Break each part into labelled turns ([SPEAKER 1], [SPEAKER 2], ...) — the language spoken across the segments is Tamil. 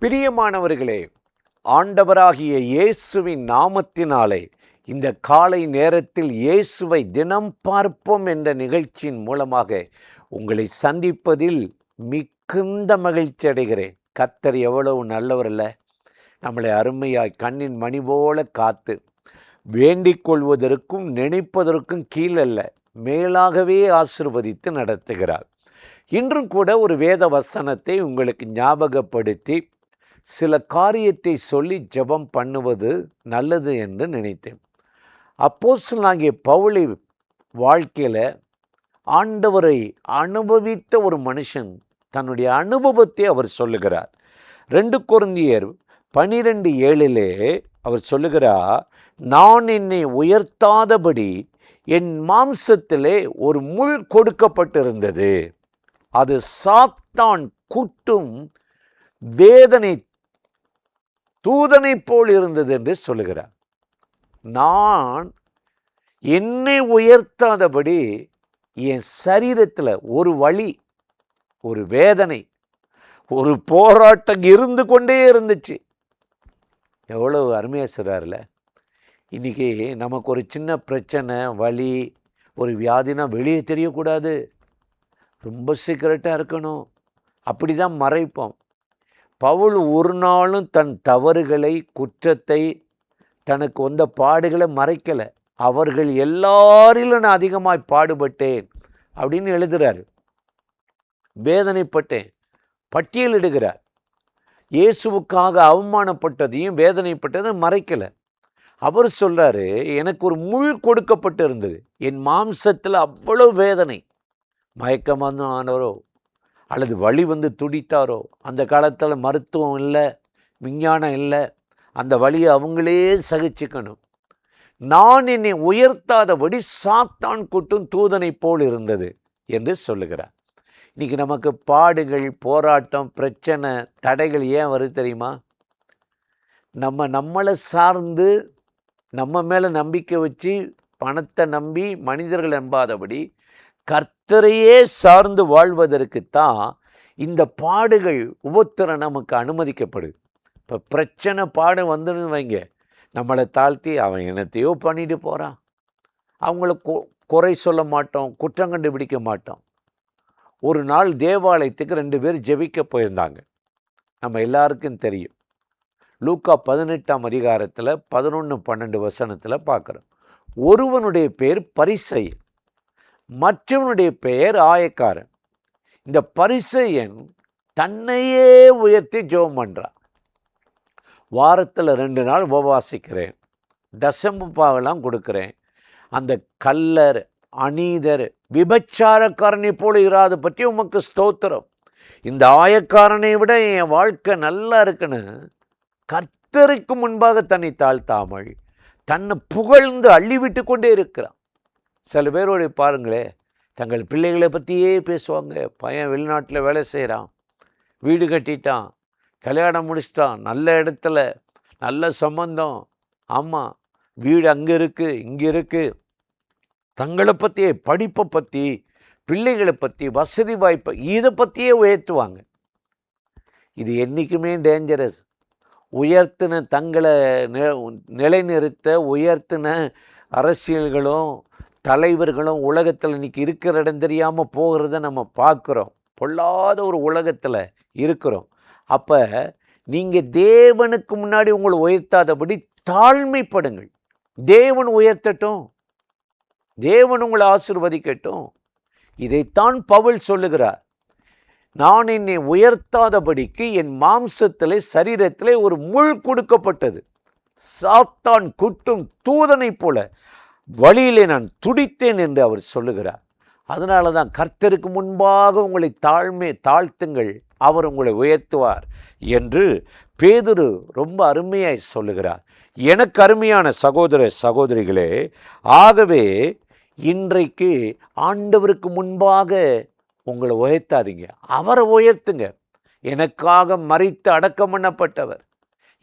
[SPEAKER 1] பிரியமானவர்களே, ஆண்டவராகிய இயேசுவின் நாமத்தினாலே இந்த காலை நேரத்தில் இயேசுவை தினம் பார்ப்போம் என்ற நிகழ்ச்சியின் மூலமாக உங்களை சந்திப்பதில் மிகுந்த மகிழ்ச்சி அடைகிறேன். கர்த்தர் எவ்வளவு நல்லவர் அல்ல! நம்மளை அருமையாய் கண்ணின் மணி போல காத்து வேண்டிக் கொள்வதற்கும் நினைப்பதற்கும் கீழல்ல, மேலாகவே ஆசீர்வதித்து நடத்துகிறார். இன்றும் கூட ஒரு வேத வசனத்தை உங்களுக்கு ஞாபகப்படுத்தி சில காரியத்தை சொல்லி ஜெபம் பண்ணுவது நல்லது என்று நினைத்தேன். அப்போஸ்தலனாகிய பவுலை வாழ்க்கையில் ஆண்டவரை அனுபவித்த ஒரு மனுஷன் தன்னுடைய அனுபவத்தை அவர் சொல்லுகிறார். 2 கொரிந்தியர் 12:7 அவர் சொல்லுகிறார், நான் என்னை உயர்த்தாதபடி என் மாம்சத்திலே ஒரு முள் கொடுக்கப்பட்டிருந்தது, அது சாத்தான் குட்டும் வேதனை தூதனை போல் இருந்தது என்று சொல்லுகிறார். நான் என்னை உயர்த்தாதபடி என் சரீரத்தில் ஒரு வலி, ஒரு வேதனை, ஒரு போராட்டம் இருந்து கொண்டே இருந்துச்சு. எவ்வளவு அருமையாக சொல்கிறார்ல. இன்றைக்கி நமக்கு ஒரு சின்ன பிரச்சனை, வலி, ஒரு வியாதினா வெளியே தெரியக்கூடாது, ரொம்ப சீக்கிரட்டாக இருக்கணும், அப்படி தான் மறைப்போம். பவுல் ஒரு நாளும் தன் தவறுகளை, குற்றத்தை, தனக்கு வந்த பாடுகளை மறைக்கலை. அவர்கள் எல்லாரிலும் நான் அதிகமாய் பாடுபட்டேன் அப்படின்னு எழுதுகிறார். வேதனைப்பட்டேன் பட்டியலிடுகிறார். இயேசுவுக்காக அவமானப்பட்டதையும் வேதனைப்பட்டதையும் மறைக்கலை. அவர் சொல்கிறாரு, எனக்கு ஒரு முள் கொடுக்கப்பட்டு இருந்தது, என் மாம்சத்தில் அவ்வளவு வேதனை. மயக்கமானவரோ அல்லது வலி வந்து துடித்தாரோ, அந்த காலத்தில் மருத்துவம் இல்லை, விஞ்ஞானம் இல்லை, அந்த வலியை அவங்களே சகிச்சுக்கணும். நான் என்னை உயர்த்தாதபடி சாத்தான் கூட்டும் தூதனை போல் இருந்தது என்று சொல்லுகிறார். இன்றைக்கி நமக்கு பாடுகள், போராட்டம், பிரச்சனை, தடைகள் ஏன் வருது தெரியுமா? நம்மளை சார்ந்து, நம்ம மேலே நம்பிக்கை வச்சு, பணத்தை நம்பி, மனிதர்கள் நம்பாதபடி கர்த்தரையே சார்ந்து வாழ்வதற்குத்தான் இந்த பாடுகள், உபத்திரம் நமக்கு அனுமதிக்கப்படுது. இப்போ பிரச்சனை, பாடு வந்துன்னு வைங்க, நம்மளை தாழ்த்தி அவன் என்னத்தையோ பண்ணிட்டு போகிறான், அவங்கள குறை சொல்ல மாட்டோம், குற்றம் கண்டுபிடிக்க மாட்டோம். ஒரு நாள் தேவாலயத்துக்கு 2 பேர் ஜெபிக்க போயிருந்தாங்க. நம்ம எல்லாருக்கும் தெரியும். லூக்கா 18ஆம் அதிகாரத்தில் 11-12 வசனத்தில் பார்க்குறோம். ஒருவனுடைய பேர் பரிசேயன், மற்றவனுடைய பெயர் ஆயக்காரன். இந்த பரிசேயன் தன்னையே உயர்த்தி ஜெபம் பண்ணுறான். வாரத்தில் 2 நாள் உபவாசிக்கிறேன், தசமபாகலாம் கொடுக்குறேன், அந்த கள்ளர், அநீதர், விபச்சாரக்காரனை போல இராத பற்றி உமக்கு ஸ்தோத்திரம், இந்த ஆயக்காரனை விட என் வாழ்க்கை நல்லா இருக்குன்னு கர்த்தருக்கு முன்பாக தன்னை தாழ்த்தாமல் தன்னை புகழ்ந்து அள்ளிவிட்டு கொண்டே இருக்கிறான். சில பேரோடைய பாருங்களே, தங்கள் பிள்ளைகளை பற்றியே பேசுவாங்க. பையன் வெளிநாட்டில் வேலை செய்கிறான், வீடு கட்டிட்டான், கல்யாணம் முடிச்சிட்டான், நல்ல இடத்துல, நல்ல சம்பந்தம், ஆமாம் வீடு அங்கே இருக்குது, இங்கே இருக்குது. தங்களை பற்றியே, படிப்பை பற்றி, பிள்ளைகளை பற்றி, வசதி வாய்ப்பை, இதை பற்றியே உயர்த்துவாங்க. இது என்றைக்குமே டேஞ்சரஸ். உயர்த்தின தங்களை நிலைநிறுத்த உயர்த்தின அரசியல்களும் தலைவர்களும் உலகத்தில் இன்றைக்கி இருக்கிற இடம் தெரியாமல் போகிறத நம்ம பார்க்குறோம். பொல்லாத ஒரு உலகத்தில் இருக்கிறோம். அப்போ நீங்கள் தேவனுக்கு முன்னாடி உங்களை உயர்த்தாதபடி தாழ்மைப்படுங்கள். தேவன் உயர்த்தட்டும், தேவன் உங்களை ஆசீர்வதிக்கட்டும். இதைத்தான் பவுல் சொல்லுகிறார். நான் என்னை உயர்த்தாதபடிக்கு என் மாம்சத்திலே, சரீரத்திலே ஒரு முள் கொடுக்கப்பட்டது, சாத்தான் குட்டும் தூதனை போல வழியிலே நான் துடித்தேன் என்று அவர் சொல்லுகிறார். அதனால தான் கர்த்தருக்கு முன்பாக உங்களை தாழ்த்துங்கள், அவர் உங்களை உயர்த்துவார் என்று பேதுரு ரொம்ப அருமையாய் சொல்லுகிறார். எனக்கு அருமையான சகோதர சகோதரிகளே, ஆகவே இன்றைக்கு ஆண்டவருக்கு முன்பாக உங்களை உயர்த்தாதீங்க, அவரை உயர்த்துங்க. எனக்காக மரித்து அடக்கம் பண்ணப்பட்டவர்,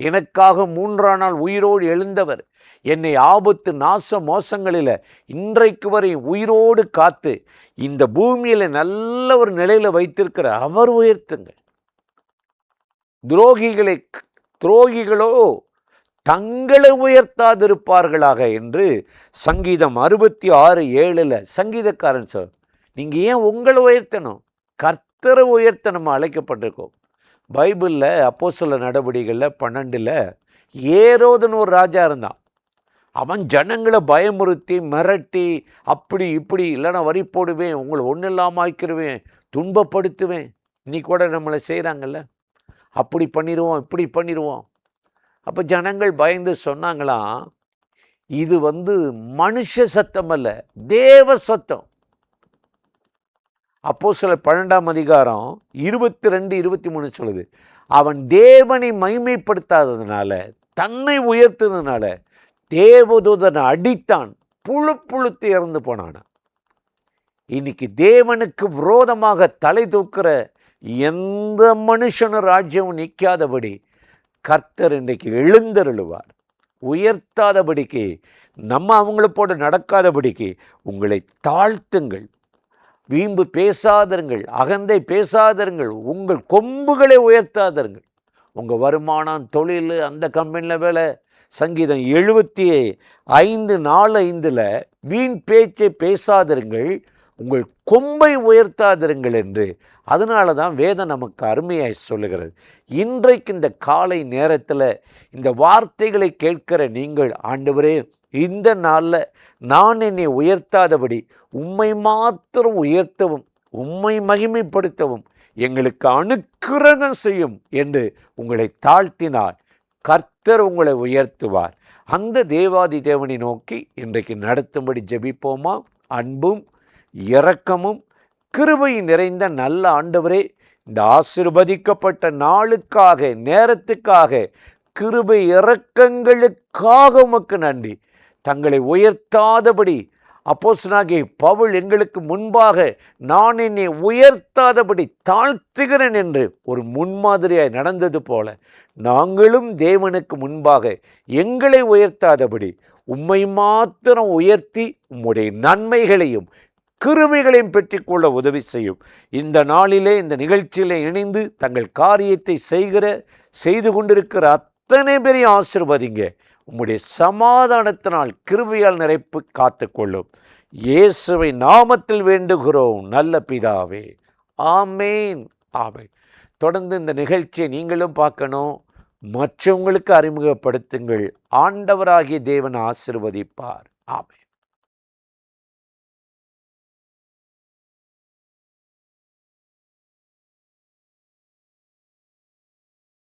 [SPEAKER 1] எனக்காக 3ஆம் நாள் உயிரோடு எழுந்தவர், என்னை ஆபத்து, நாச, மோசங்களில் இன்றைக்கு வரை உயிரோடு காத்து இந்த பூமியில் நல்ல ஒரு நிலையில் வைத்திருக்கிற அவர் உயர்த்துங்க. துரோகிகளோ தங்களை உயர்த்தாதிருப்பார்களாக என்று சங்கீதம் 66:7 சங்கீதக்காரன் சொல். நீங்கள் ஏன் உங்களை உயர்த்தணும்? கர்த்தரை உயர்த்த நம்ம அழைக்கப்பட்டிருக்கோம். பைபிளில் அப்போஸ்தலர் நடவடிக்கைகளில் 12 ஏரோதுன்னு ஒரு ராஜா இருந்தான். அவன் ஜனங்களை பயமுறுத்தி மிரட்டி அப்படி இப்படி இல்லைன்னா வரி போடுவேன், உங்களை ஒன்றும் இல்லாமல் ஆக்கிடுவேன், துன்பப்படுத்துவேன். இன்னைக்கு கூட நம்மளை செய்கிறாங்கல்ல, அப்படி பண்ணிடுவோம் இப்படி பண்ணிடுவோம். அப்போ ஜனங்கள் பயந்து சொன்னாங்களாம், இது மனுஷ சத்தம் அல்ல, தேவ சத்தம். அப்போஸ்தலர் 12 22-23 சொல்லுது, அவன் தேவனை மகிமைப்படுத்தாததுனால, தன்னை உயர்த்ததுனால தேவதூதனை அடித்தான், புழுத்து இறந்து போனான. இன்னைக்கு தேவனுக்கு விரோதமாக தலை தூக்குற எந்த மனுஷனும் ராஜ்யம் நிற்காதபடி கர்த்தர் இன்றைக்கு எழுந்தருளுவார். உயர்த்தாதபடிக்கு, நம்ம அவங்கள போட்டு நடக்காதபடிக்கு உங்களை தாழ்த்துங்கள். வீம்பு பேசாதருங்கள், அகந்தை பேசாதருங்கள், உங்கள் கொம்புகளை உயர்த்தாதருங்கள். உங்கள் வருமானம், தொழில், அந்த கம்பெனியில் வேலை. சங்கீதம் 75:4-5 வீண் பேச்சை பேசாதிருங்கள், உங்கள் கொம்பை உயர்த்தாதிருங்கள் என்று. அதனால தான் வேதம் நமக்கு அருமையாய் சொல்லுகிறது. இன்றைக்கு இந்த காலை நேரத்தில் இந்த வார்த்தைகளை கேட்கிற நீங்கள், ஆண்டவரே இந்த நாளில் நான் என்னை உயர்த்தாதபடி உம்மை மாத்திரம் உயர்த்தவும் உம்மை மகிமைப்படுத்தவும் எங்களுக்கு அனுக்கிரகம் செய்யும் என்று உங்களை தாழ்த்தினார். கர்த்தர் உங்களை உயர்த்துவார். அந்த தேவாதி தேவனை நோக்கி இன்றைக்கு நடத்தும்படி ஜெபிப்போமா? அன்பும் இரக்கமும் கிருபை நிறைந்த நல்ல ஆண்டவரே, இந்த ஆசீர்வதிக்கப்பட்ட நாளுக்காக, நேரத்துக்காக, கிருபை இரக்கங்களுக்காக உமக்கு நன்றி. தங்களை உயர்த்தாதபடி அப்போஸ்தலனாகிய பவுல் எங்களுக்கு முன்பாக நான் என்னை உயர்த்தாதபடி தாழ்த்துகிறேன் என்று ஒரு முன்மாதிரியாய் நடந்தது போல, நாங்களும் தேவனுக்கு முன்பாக எங்களை உயர்த்தாதபடி உம்மை மாத்திரம் உயர்த்தி உம்முடைய நன்மைகளையும் கிருபைகளையும் பெற்றுக்கொள்ள உதவி செய்யும். இந்த நாளிலே இந்த நிகழ்ச்சியில் இணைந்து தங்கள் காரியத்தை செய்து கொண்டிருக்கிற அத்தனை பேரையும் ஆசீர்வதிங்க. உம்முடைய சமாதானத்தினால் கிருபையால் நிரப்பி காத்துக்கொள்ளும். இயேசுவை நாமத்தில் வேண்டுகிறோம் நல்ல பிதாவே, ஆமேன், ஆமேன். தொடர்ந்து இந்த நிகழ்ச்சியை நீங்களும் பார்க்கணும், மற்றவங்களுக்கு அறிமுகப்படுத்துங்கள். ஆண்டவராகிய தேவன் ஆசீர்வதிப்பார். ஆமேன்.